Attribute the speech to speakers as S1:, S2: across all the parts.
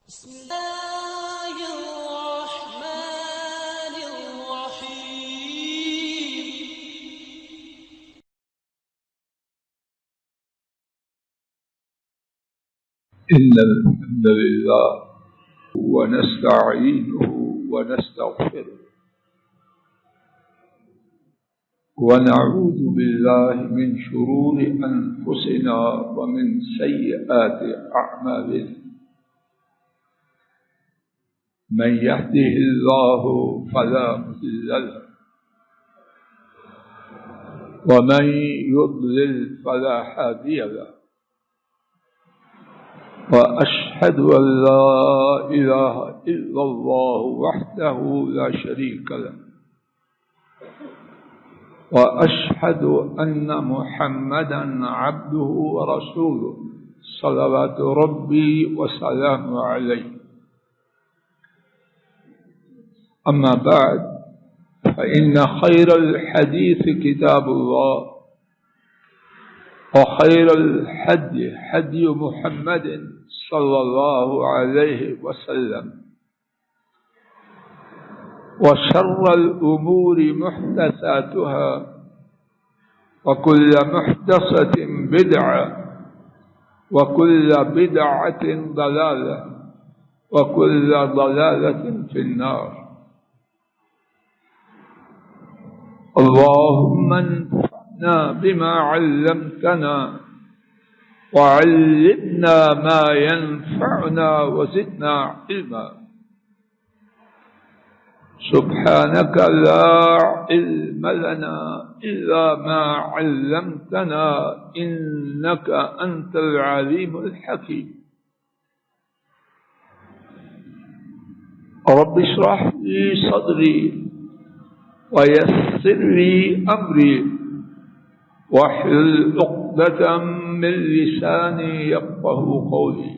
S1: بسم الله الرحمن الرحيم.
S2: إن الحمد لله ونستعينه ونستغفره ونعوذ بالله من شرور أنفسنا ومن سيئات أعمالنا. من يهده الله فلا مضل له ومن يضلل فلا هادي له، وأشهد أن لا إله إلا الله وحده لا شريك له، وأشهد أن محمدا عبده ورسوله صلوات ربي وسلامه عليه. أما بعد، فإن خير الحديث كتاب الله، وخير الهدي هدي محمد صلى الله عليه وسلم، وشر الأمور محدثاتها، وكل محدثة بدعة، وكل بدعة ضلالة، وكل ضلالة في النار. اللهم انفعنا بما علمتنا وعلمنا ما ينفعنا وزدنا علما. سبحانك لا علم لنا إلا ما علمتنا إنك أنت العليم الحكيم. رب اشرح لي صدري ويسر لي أمري واحلل عقدة من لساني يفقه قولي.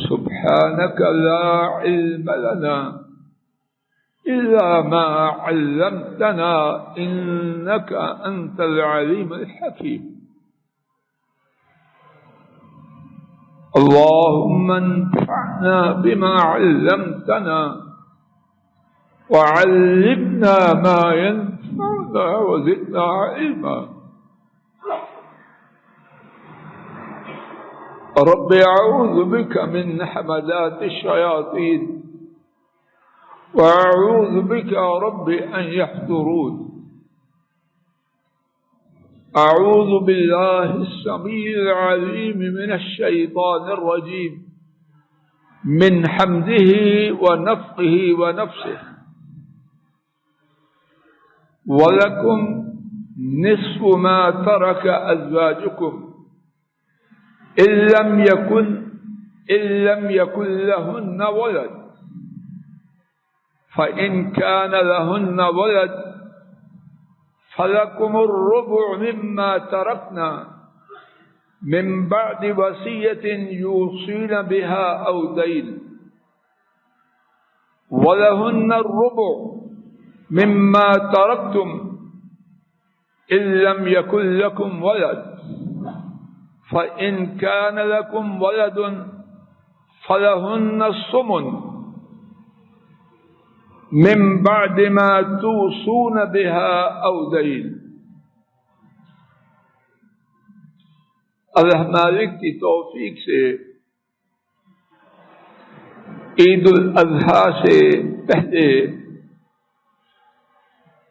S2: سبحانك لا علم لنا إلا ما علمتنا إنك أنت العليم الحكيم. اللهم انفعنا بما علمتنا وعلمنا ما ينفعنا وزدنا علما. رب أعوذ بك من حمدات الشياطين، وأعوذ بك رب أن يحضرون. أعوذ بالله السميع العليم من الشيطان الرجيم من حمده ونفخه ونفسه. وَلَكُمْ نِصْفُ مَا تَرَكَ أَزْوَاجُكُمْ إِن لَّمْ يَكُن لَّهُنَّ وَلَدٌ، فَإِن كَانَ لَهُنَّ وَلَدٌ فَلَكُمُ الرُّبُعُ مِمَّا تَرَكْنَا مِن بَعْدِ وَصِيَّةٍ يُوصِينَ بِهَا أَوْ دَيْنٍ، وَلَهُنَّ الرُّبُعُ مما تركتم إن لم يكن لكم ولد، فإن كان لكم ولد فلهن الثمن من بعد ما توصون بها أو دين۔ اللہ مالک کی توفیق سے عید الاضحیٰ سے پہلے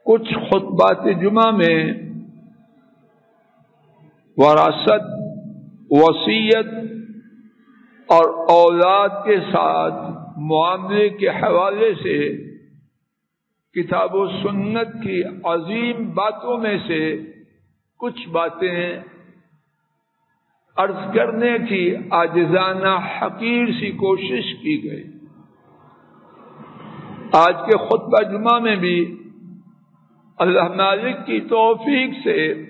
S2: کچھ خطبات جمعہ میں وراثت، وصیت اور اولاد کے ساتھ معاملے کے حوالے سے کتاب و سنت کی عظیم باتوں میں سے کچھ باتیں عرض کرنے کی عاجزانہ حقیر سی کوشش کی گئی۔ آج کے خطبہ جمعہ میں بھی اللہ مالک کی توفیق سے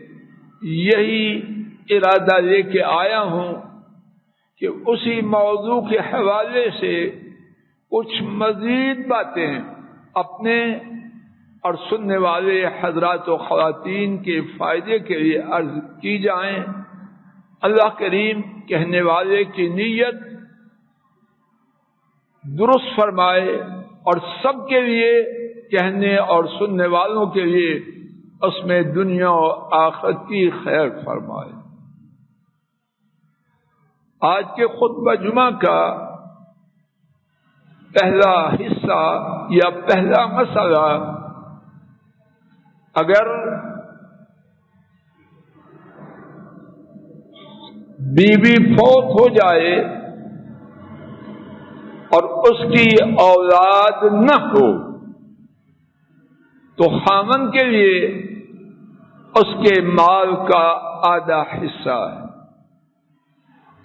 S2: یہی ارادہ لے کے آیا ہوں کہ اسی موضوع کے حوالے سے کچھ مزید باتیں اپنے اور سننے والے حضرات و خواتین کے فائدے کے لیے عرض کی جائیں۔ اللہ کریم کہنے والے کی نیت درست فرمائے اور سب کے لیے کہنے اور سننے والوں کے لیے اس میں دنیا اور آخرت کی خیر فرمائے۔ آج کے خطبہ جمعہ کا پہلا حصہ یا پہلا مسئلہ، اگر بیوی فوت ہو جائے اور اس کی اولاد نہ ہو تو خامن کے لیے اس کے مال کا آدھا حصہ ہے۔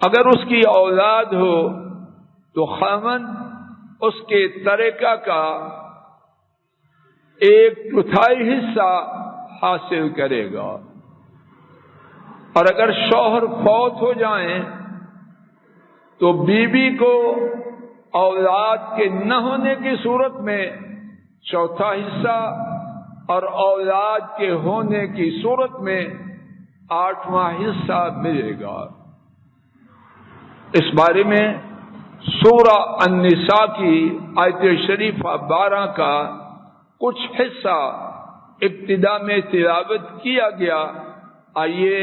S2: اگر اس کی اولاد ہو تو خامن اس کے ترکہ کا 1/4 حصہ حاصل کرے گا، اور اگر شوہر فوت ہو جائیں تو بیوی کو اولاد کے نہ ہونے کی صورت میں 1/4 حصہ اور اولاد کے ہونے کی صورت میں 8واں حصہ ملے گا۔ اس بارے میں سورہ النساء کی آیت شریفہ 12 کا کچھ حصہ ابتدا میں تلاوت کیا گیا، آئیے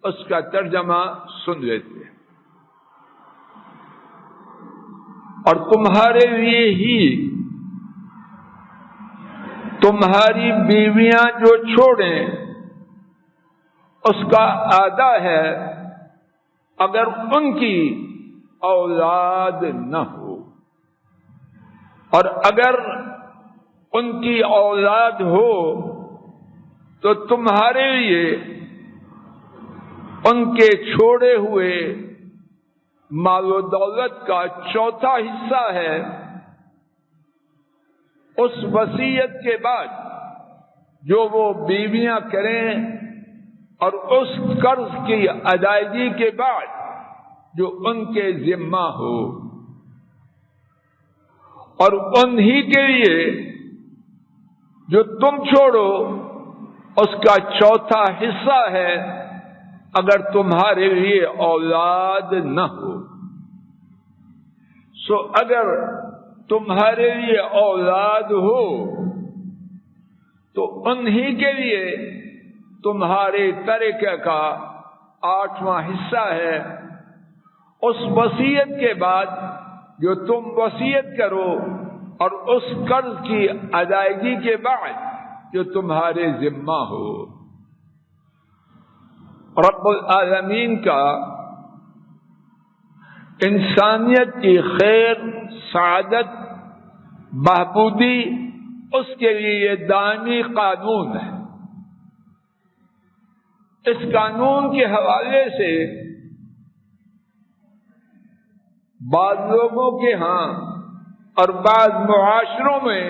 S2: اس کا ترجمہ سن لیتے ہیں۔ اور تمہارے لیے ہی تمہاری بیویاں جو چھوڑیں اس کا آدھا ہے اگر ان کی اولاد نہ ہو، اور اگر ان کی اولاد ہو تو تمہارے لیے ان کے چھوڑے ہوئے مال و دولت کا 1/4 حصہ ہے، اس وصیت کے بعد جو وہ بیویاں کریں اور اس قرض کی ادائیگی کے بعد جو ان کے ذمہ ہو، اور انہی کے لیے جو تم چھوڑو اس کا 1/4 حصہ ہے اگر تمہارے لیے اولاد نہ ہو۔ سو اگر تمہارے لیے اولاد ہو تو انہی کے لیے تمہارے ترکہ کا 8واں حصہ ہے، اس وصیت کے بعد جو تم وصیت کرو اور اس قرض کی ادائیگی کے بعد جو تمہارے ذمہ ہو۔ رب العالمین کا انسانیت کی خیر، سعادت، بہبودی اس کے لیے یہ دائمی قانون ہے۔ اس قانون کے حوالے سے بعض لوگوں کے ہاں اور بعض معاشروں میں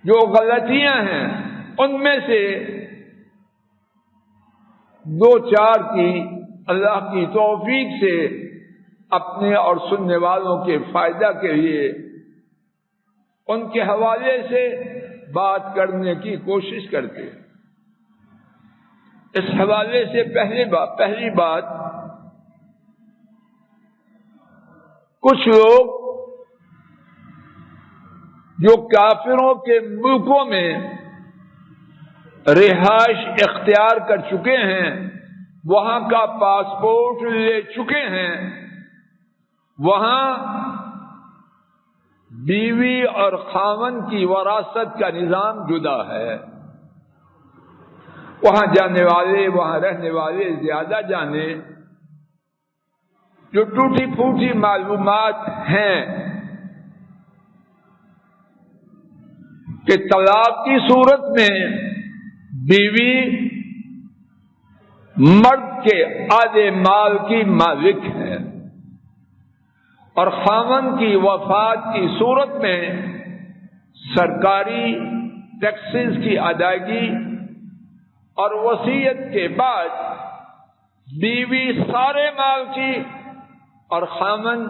S2: جو غلطیاں ہیں ان میں سے 2-4 کی اللہ کی توفیق سے اپنے اور سننے والوں کے فائدہ کے لیے ان کے حوالے سے بات کرنے کی کوشش کرتے ہیں۔ اس حوالے سے پہلی بات، کچھ لوگ جو کافروں کے ملکوں میں رہائش اختیار کر چکے ہیں، وہاں کا پاسپورٹ لے چکے ہیں، وہاں بیوی اور خاوند کی وراثت کا نظام جدا ہے۔ وہاں جانے والے، وہاں رہنے والے زیادہ جانے، جو ٹوٹی پھوٹی معلومات ہیں کہ طلاق کی صورت میں بیوی مرد کے آدھے مال کی مالک ہے، اور خاوند کی وفات کی صورت میں سرکاری ٹیکسز کی ادائیگی اور وصیت کے بعد بیوی سارے مال کی اور خاوند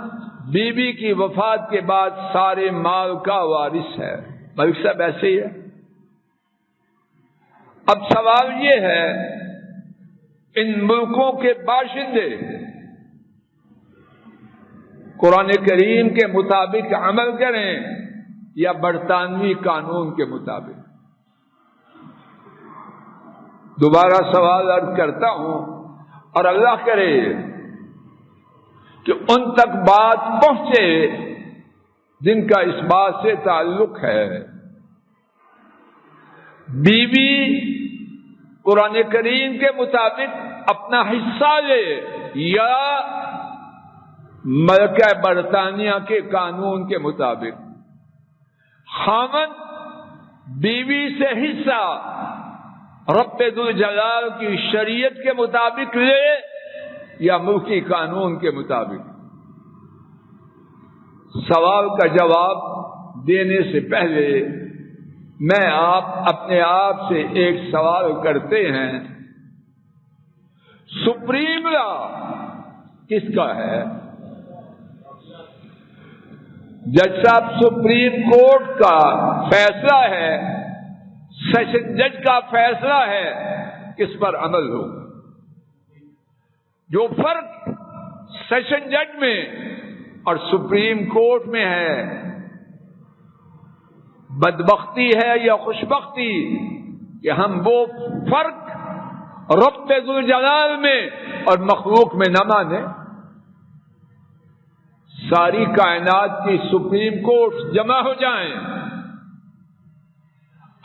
S2: بیوی کی وفات کے بعد سارے مال کا وارث ہے۔ ملک صاحب ایسے ہی ہے۔ اب سوال یہ ہے، ان ملکوں کے باشندے قرآن کریم کے مطابق عمل کریں یا برطانوی قانون کے مطابق؟ دوبارہ سوال عرض کرتا ہوں، اور اللہ کرے کہ ان تک بات پہنچے جن کا اس بات سے تعلق ہے۔ بیوی قرآن کریم کے مطابق اپنا حصہ لے یا ملکہ برطانیہ کے قانون کے مطابق، خاوند بیوی سے حصہ رب ذوالجلال کی شریعت کے مطابق لے یا ملکی قانون کے مطابق؟ سوال کا جواب دینے سے پہلے میں اپنے آپ سے ایک سوال کرتے ہیں، سپریم لا کس کا ہے؟ جج صاحب، سپریم کورٹ کا فیصلہ ہے، سیشن جج کا فیصلہ ہے، کس پر عمل ہو؟ جو فرق سیشن جج میں اور سپریم کورٹ میں ہے، بدبختی ہے یا خوشبختی کہ ہم وہ فرق رب ذوالجلال میں اور مخلوق میں نہ مانیں؟ ساری کائنات کی سپریم کورٹ جمع ہو جائیں،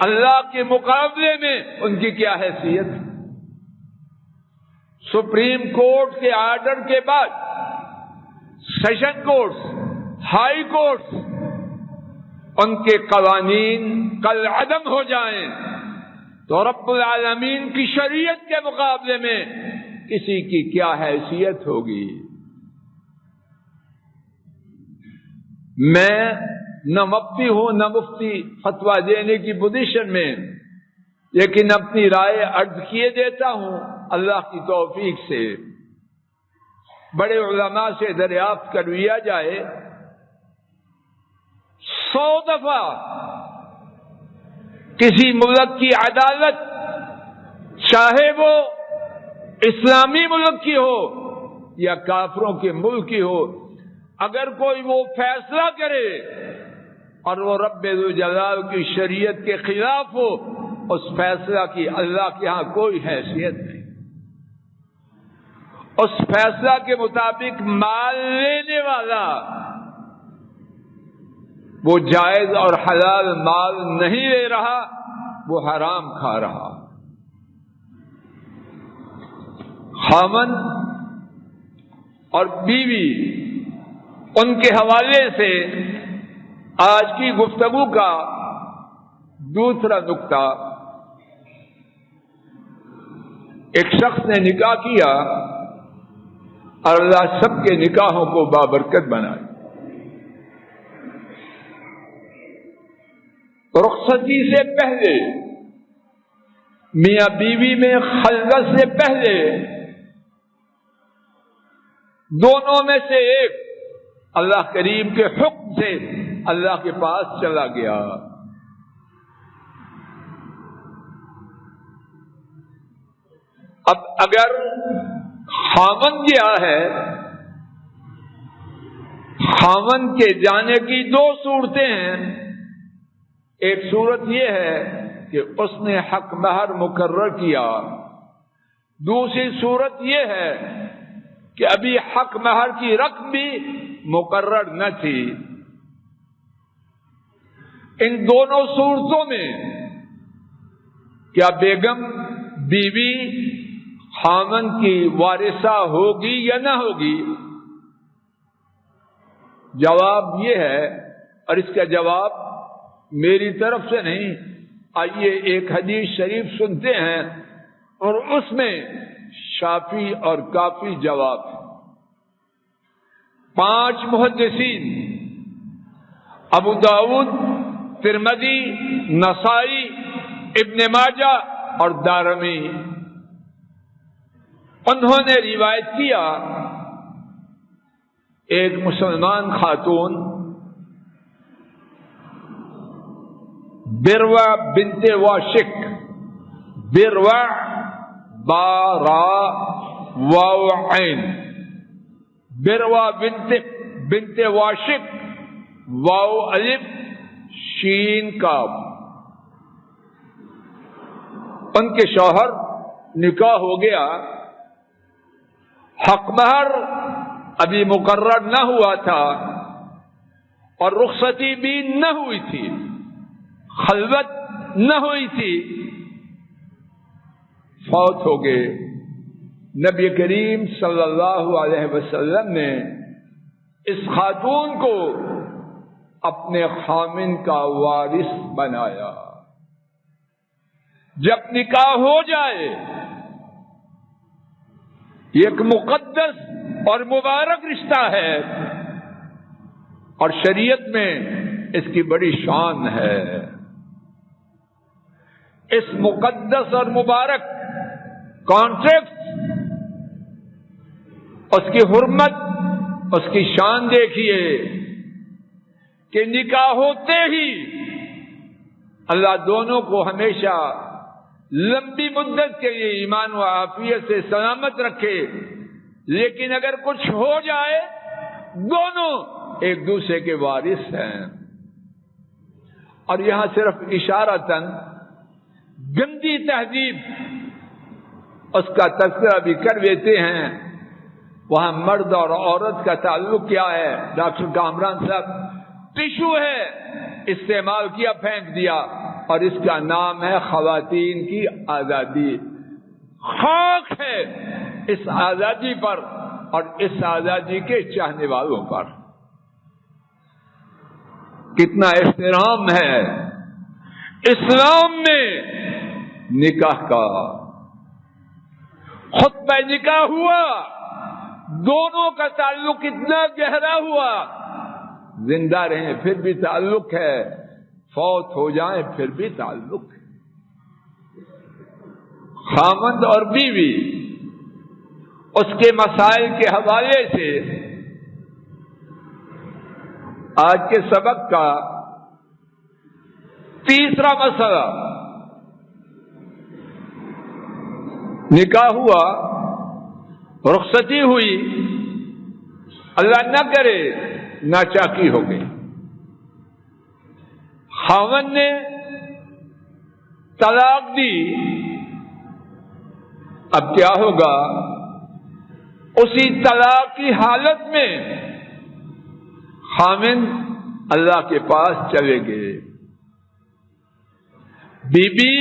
S2: اللہ کے مقابلے میں ان کی کیا حیثیت؟ سپریم کورٹ کے آرڈر کے بعد سیشن کورٹس، ہائی کورٹس، ان کے قوانین کل عدم ہو جائیں تو رب العالمین کی شریعت کے مقابلے میں کسی کی کیا حیثیت ہوگی؟ میں نہ مفتی ہوں نہ مفتی فتویٰ دینے کی پوزیشن میں، لیکن اپنی رائے عرض کیے دیتا ہوں اللہ کی توفیق سے۔ بڑے علماء سے دریافت کر لیا جائے، 100 دفعہ کسی ملک کی عدالت، چاہے وہ اسلامی ملک کی ہو یا کافروں کے ملک کی ہو، اگر کوئی وہ فیصلہ کرے اور وہ رب ذوالجلال کی شریعت کے خلاف ہو، اس فیصلہ کی اللہ کے ہاں کوئی حیثیت نہیں۔ اس فیصلہ کے مطابق مال لینے والا وہ جائز اور حلال مال نہیں لے رہا، وہ حرام کھا رہا۔ خاوند اور بیوی، ان کے حوالے سے آج کی گفتگو کا دوسرا نقطہ، ایک شخص نے نکاح کیا اور اللہ سب کے نکاحوں کو بابرکت بنائے۔ رخصتی سے پہلے، میاں بیوی میں خلوت سے پہلے، دونوں میں سے ایک اللہ کریم کے حکم سے اللہ کے پاس چلا گیا۔ اب اگر خاوند گیا ہے، خاوند کے جانے کی 2 صورتیں ہیں۔ ایک صورت یہ ہے کہ اس نے حق مہر مقرر کیا، دوسری صورت یہ ہے کہ ابھی حق مہر کی رقم بھی مقرر نہ تھی۔ ان دونوں صورتوں میں کیا بیگم بیوی خاوند کی وارثہ ہوگی یا نہ ہوگی؟ جواب یہ ہے، اور اس کا جواب میری طرف سے نہیں، آئیے ایک حدیث شریف سنتے ہیں اور اس میں شافی اور کافی جواب ہے۔ 5 محدثین، ابو داؤد، ترمذی، نسائی، ابن ماجہ اور دارمی، انہوں نے روایت کیا ایک مسلمان خاتون بروا بنت واشک، بروا بارا واو عین، بروا بنت بنت واشق واو الف شین کاف، ان کے شوہر نکاح ہو گیا، حق مہر ابھی مقرر نہ ہوا تھا اور رخصتی بھی نہ ہوئی تھی، خلوت نہ ہوئی تھی، فوت ہو گئے۔ نبی کریم صلی اللہ علیہ وسلم نے اس خاتون کو اپنے خامن کا وارث بنایا۔ جب نکاح ہو جائے، یہ ایک مقدس اور مبارک رشتہ ہے اور شریعت میں اس کی بڑی شان ہے۔ اس مقدس اور مبارک کانٹریکٹ، اس کی حرمت، اس کی شان دیکھیے کہ نکاح ہوتے ہی اللہ دونوں کو ہمیشہ لمبی مدت کے لیے ایمان و عافیت سے سلامت رکھے، لیکن اگر کچھ ہو جائے دونوں ایک دوسرے کے وارث ہیں۔ اور یہاں صرف اشارتاً گندی تہذیب اس کا تذکرہ بھی کر دیتے ہیں۔ وہاں مرد اور عورت کا تعلق کیا ہے؟ ڈاکٹر کامران صاحب، ٹشو ہے استعمال کیا پھینک دیا، اور اس کا نام ہے خواتین کی آزادی۔ خاک ہے اس آزادی پر اور اس آزادی کے چاہنے والوں پر۔ کتنا احترام ہے اسلام میں نکاح کا۔ خطبہ نکاح ہوا، دونوں کا تعلق اتنا گہرا ہوا، زندہ رہیں پھر بھی تعلق ہے، فوت ہو جائیں پھر بھی تعلق ہے۔ خامند اور بیوی، اس کے مسائل کے حوالے سے آج کے سبق کا تیسرا مسئلہ، نکاح ہوا، رخصتی ہوئی، اللہ نہ کرے ناچاکی ہو گئی، خاوند نے طلاق دی، اب کیا ہوگا؟ اسی طلاق کی حالت میں خاوند اللہ کے پاس چلے گئے، بی بی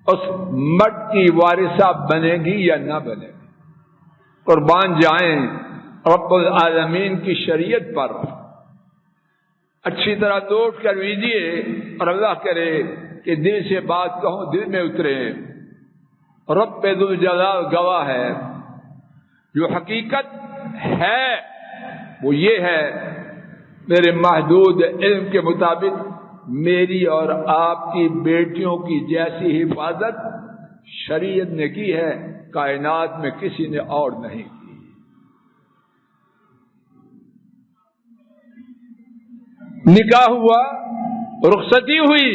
S2: اس مرد کی وارثہ بنے گی یا نہ بنے گی؟ قربان جائیں رب العالمین کی شریعت پر۔ اچھی طرح نوٹ کر لیجیے اور اللہ کرے کہ دل سے بات کہوں دل میں اترے۔ رب ذوالجلال گواہ ہے، جو حقیقت ہے وہ یہ ہے، میرے محدود علم کے مطابق میری اور آپ کی بیٹیوں کی جیسی حفاظت شریعت نے کی ہے، کائنات میں کسی نے اور نہیں کی۔ نکاح ہوا، رخصتی ہوئی،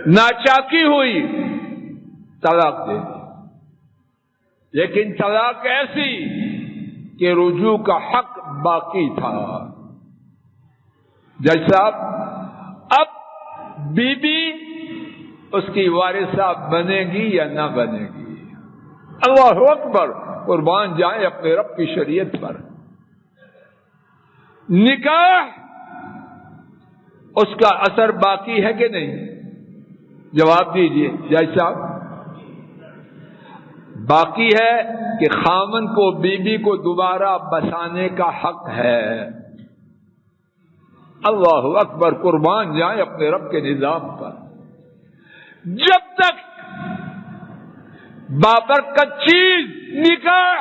S2: ناچاکی ہوئی، طلاق دے دی، لیکن طلاق ایسی کہ رجوع کا حق باقی تھا۔ جیسا اب بی بی اس کی وارثہ بنے گی یا نہ بنے گی؟ اللہ اکبر، قربان جائیں اپنے رب کی شریعت پر۔ نکاح اس کا اثر باقی ہے کہ نہیں؟ جواب دیجیے جیسا باقی ہے کہ خامن کو بیوی کو دوبارہ بسانے کا حق ہے۔ اللہ اکبر، قربان جائیں اپنے رب کے نظام پر۔ جب تک بابرکت چیز نکاح،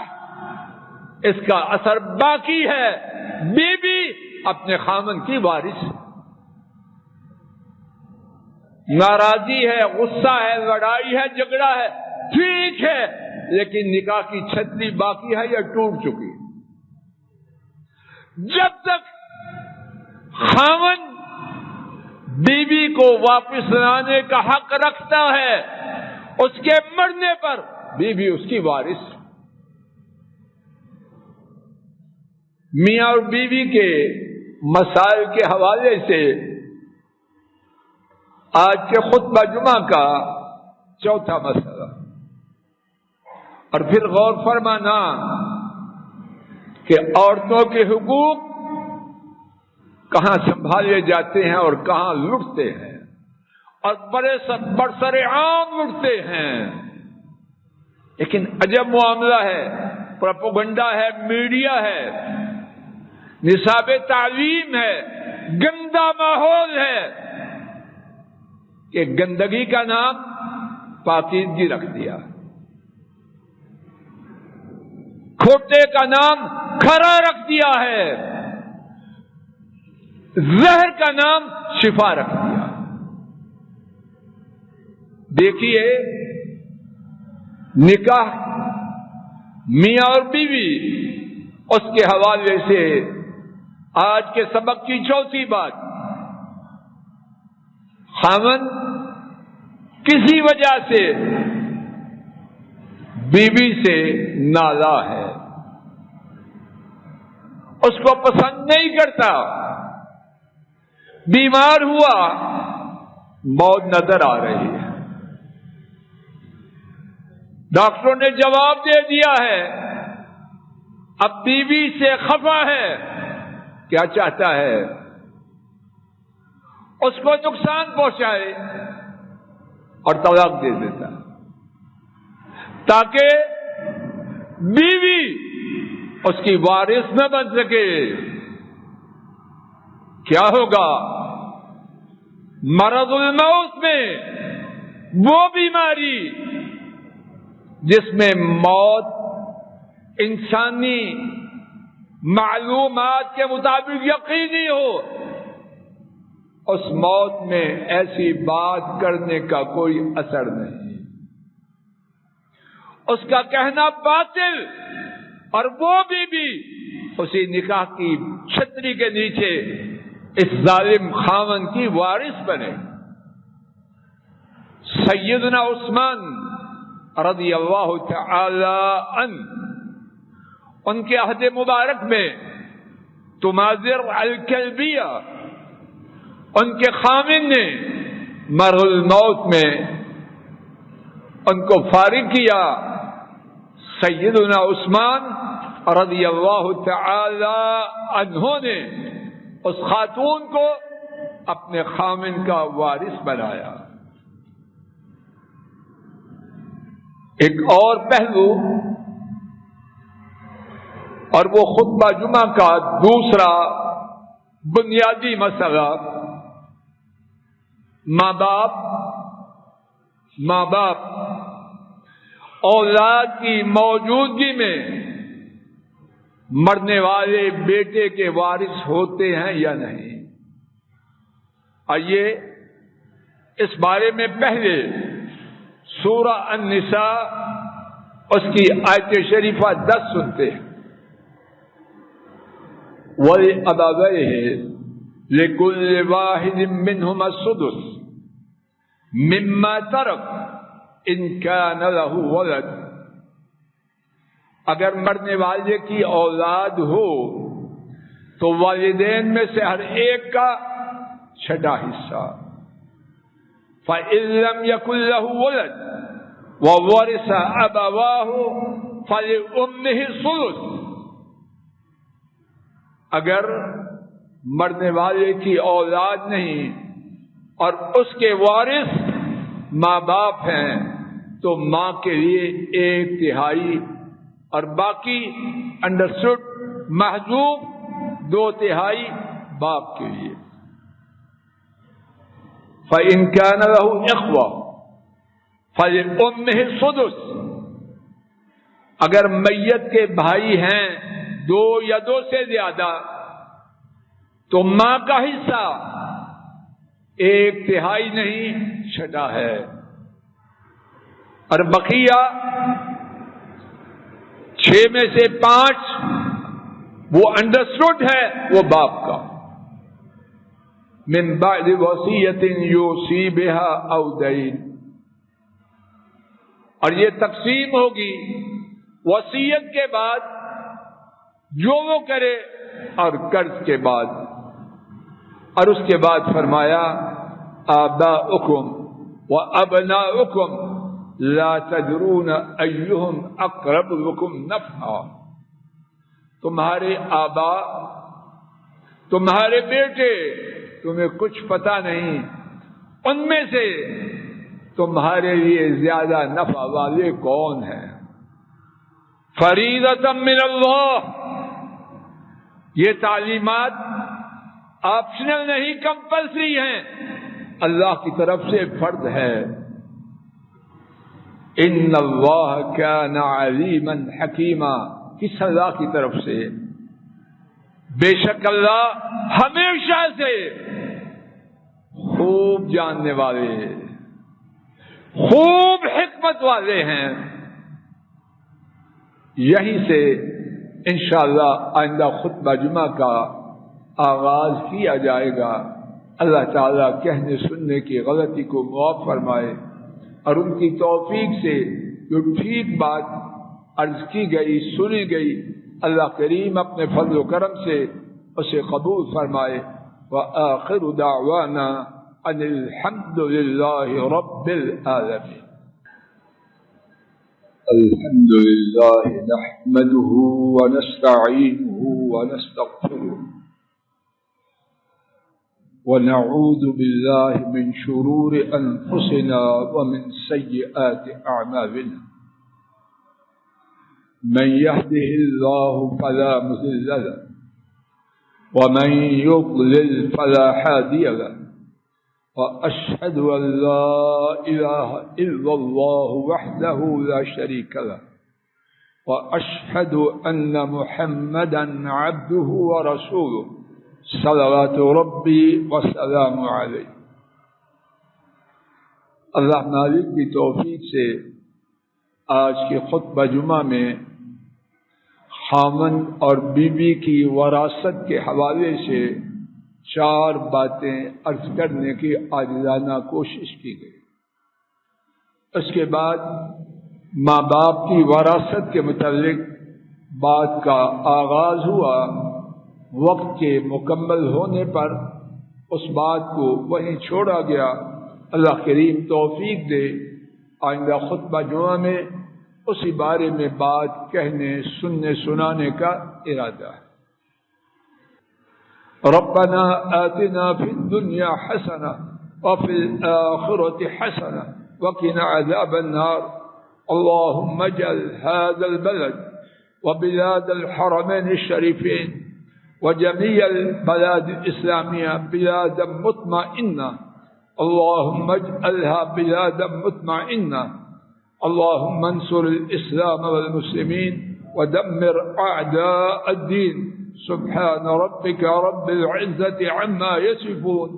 S2: اس کا اثر باقی ہے، بیوی اپنے خامن کی وارث۔ ناراضی ہے، غصہ ہے، لڑائی ہے، جھگڑا ہے، ٹھیک ہے، لیکن نکاح کی چھتری باقی ہے یا ٹوٹ چکی؟ جب تک خاوند بیوی کو واپس لانے کا حق رکھتا ہے، اس کے مرنے پر بیوی اس کی وارث۔ میاں اور بیوی کے مسائل کے حوالے سے آج کے خطبہ جمعہ کا چوتھا مسئلہ، اور پھر غور فرمانا کہ عورتوں کے حقوق کہاں سنبھالے جاتے ہیں اور کہاں لٹتے ہیں، اور برسر عام لٹتے ہیں۔ لیکن عجب معاملہ ہے، پروپیگنڈا ہے، میڈیا ہے، نصاب تعلیم ہے، گندا ماحول ہے کہ گندگی کا نام پاکیزگی رکھ دیا، کھوٹے کا نام کھرا رکھ دیا ہے، زہر کا نام شفا رکھ دیا۔ دیکھیے، نکاح میاں اور بیوی، اس کے حوالے سے آج کے سبق کی چوتھی بات، خاوند کسی وجہ سے بیوی سے نالا ہے، اس کو پسند نہیں کرتا، بیمار ہوا، موت نظر آ رہی ہے، ڈاکٹروں نے جواب دے دیا ہے، اب بیوی سے خفا ہے، کیا چاہتا ہے؟ اس کو نقصان پہنچائے اور طلاق دے دیتا تاکہ بیوی اس کی وارث نہ بن سکے۔ کیا ہوگا؟ مرض الموت میں وہ بیماری جس میں موت انسانی معلومات کے مطابق یقینی ہو، اس موت میں ایسی بات کرنے کا کوئی اثر نہیں، اس کا کہنا باطل، اور وہ بھی اسی نکاح کی چھتری کے نیچے اس ظالم خاوند کی وارث بنے۔ سیدنا عثمان رضی اللہ تعالی عنہ، ان کے عہد مبارک میں تماذر الکلبیہ، ان کے خامن نے مرض الموت میں ان کو فارغ کیا۔ سیدنا عثمان رضی اللہ تعالی عنہ نے اس خاتون کو اپنے خامن کا وارث بنایا۔ ایک اور پہلو، اور وہ خطبہ جمعہ کا دوسرا بنیادی مسئلہ، ماں باپ اولاد کی موجودگی میں مرنے والے بیٹے کے وارث ہوتے ہیں یا نہیں۔ آئیے اس بارے میں پہلے سورہ النساء اس کی آیت شریفہ 10 سنتے ہیں۔ وَلِأَبَوَيْهِ لِكُلِّ وَاحِدٍ مِّنْهُمَا السُّدُسُ مِمَّا تَرَكَ إِن كَانَ لَهُ وَلَدٌ، اگر مرنے والے کی اولاد ہو تو والدین میں سے ہر ایک کا چھٹا حصہ۔ فَإِن لَّمْ يَكُن لَّهُ وَلَدٌ وَوَرِثَ أَبَوَاهُ فَلِأُمِّهِ الثُّلُثُ، اگر مرنے والے کی اولاد نہیں اور اس کے وارث ماں باپ ہیں تو ماں کے لیے 1/3 اور باقی انڈرسٹوڈ محجوب 2/3 باپ کے لیے۔ فَإِن كَانَ لَهُ إِخْوَةٌ فَلِأُمِّهِ السُّدُسُ، اگر میت کے بھائی ہیں 2 یا 2 سے زیادہ تو ماں کا حصہ 1/3 نہیں، چھٹا ہے، اور بقیہ 6 میں سے 5 وہ انڈرسٹوڈ ہے، وہ باپ کا۔ من بعد وصیۃ یوصی بها او دین، اور یہ تقسیم ہوگی وصیت کے بعد جو وہ کرے اور قرض کے بعد، اور اس کے بعد فرمایا آباؤکم وابناؤکم لا تدرون ایہم اقرب لکم نفعا، تمہارے آبا، تمہارے بیٹے، تمہیں کچھ پتہ نہیں ان میں سے تمہارے لیے زیادہ نفع والے کون ہیں۔ فریضۃ من اللہ، یہ تعلیمات آپشنل نہیں، کمپلسری ہیں، اللہ کی طرف سے فرض ہے۔ ان اللہ کان علیما حکیما، کس اللہ کی طرف سے؟ بے شک اللہ ہمیشہ سے خوب جاننے والے، خوب حکمت والے ہیں۔ یہیں سے انشاءاللہ آئندہ خطبہ جمعہ کا آغاز کیا جائے گا۔ اللہ تعالیٰ کہنے سننے کی غلطی کو معاف فرمائے، اور ان کی توفیق سے جو ٹھیک بات عرض کی گئی، سنی گئی، اللہ کریم اپنے فضل و کرم سے اسے قبول فرمائے۔ وآخر دعوانا ان الحمد للہ رب العالمین۔ الحمد للہ نحمده ونستعینه ونستغفره ونعوذ بالله من شرور أنفسنا ومن سيئات أعمالنا، من يهده الله فلا مضل له ومن يضلل فلا هادي له، وأشهد أن لا إله إلا الله وحده لا شريك له، وأشهد أن محمدا عبده ورسوله صلوات ربی وسلام علیہ۔ اللہ مالک کی توفیق سے آج کے خطبہ جمعہ میں خامن اور بیوی کی وراثت کے حوالے سے 4 باتیں عرض کرنے کی عاجزانہ کوشش کی گئی۔ اس کے بعد ماں باپ کی وراثت کے متعلق بات کا آغاز ہوا۔ وقت کے مکمل ہونے پر اس بات کو وہیں چھوڑا گیا۔ اللہ کریم توفیق دے آئندہ خطبہ جمعہ میں اسی بارے میں بات کہنے، سننے، سنانے کا ارادہ ہے۔ ربنا آتنا فی الدنیا حسنہ وفی الآخرۃ حسنہ وقنا عذاب النار، اللهم اجعل هذا البلد وبلاد الحرمين الشريفين وجميع البلاد الإسلامية بلادا مطمئنة، اللهم اجعلها بلادا مطمئنة، اللهم انصر الإسلام والمسلمين ودمر أعداء الدين، سبحان ربك رب العزة عما يصفون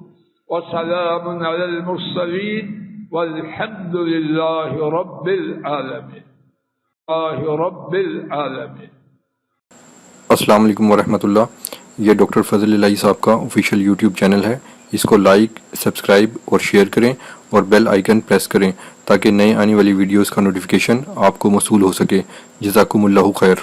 S2: وسلام على المرسلين والحمد لله رب العالمين، رب العالمين۔
S3: السلام علیکم ورحمۃ اللہ۔ یہ ڈاکٹر فضل الہی صاحب کا آفیشیل یوٹیوب چینل ہے، اس کو لائک، سبسکرائب اور شیئر کریں اور بیل آئیکن پریس کریں تاکہ نئے آنے والی ویڈیوز کا نوٹیفیکیشن آپ کو موصول ہو سکے۔ جزاکم اللہ خیر۔